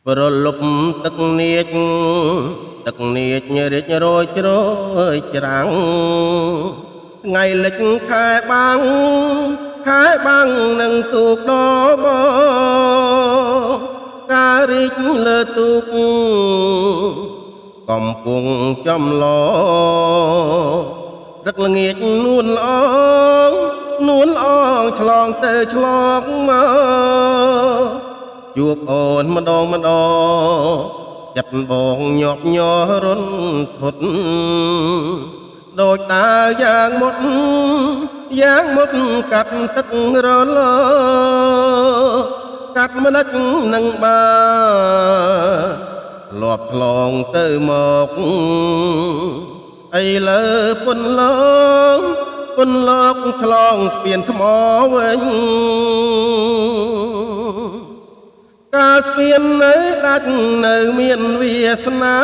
ប្រលប់ទឹកនាចរិចរយជ្រោយច្រាំងថ្ងៃលិចខែបាំងនឹងទូកដបការរីកលើទូកកំពុងចំឡរឹកល្ងាចនួនល្អងឆ្លងទៅឆ្លងមកជួបអូនម្ដងចិត្តបងញាប់ញ័ររន្ធត់ដូចតាយ៉ាងមុតកាត់ទឹករលកាត់មិនដនឹងបាលាប់ឆ្លងទៅមកឥឡូវពុនលោកឆ្លងស្ពានថ្មវិញកាលស្ពាននៅដាច់នៅមានវាសនា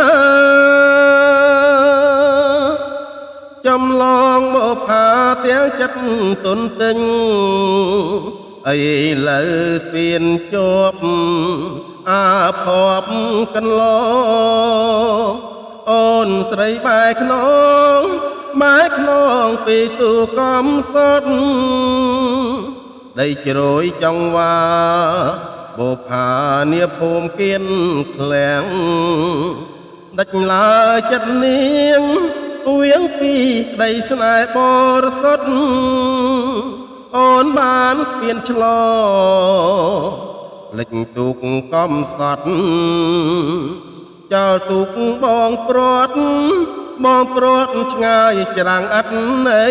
ចំឡងមកផាទាំងចិត្តទុនទិញឥឡូវស្ពានជាប់អាភ័ព្វកន្លងអូនស្រីបែកខ្នងពីទូកំសត់ដីជ្រោយចង្វាបុផានាភូមិគៀនឃ្លាំងដាច់ឡើចិត្តនាងវៀងពីក្តីស្នេហ៍បរិសុទ្ធអូនបានស្ពានឆ្លលិចទូកកំសត់ចោលទូកបងព្រាត់ឆ្ងាយច្រាំងអត់ណី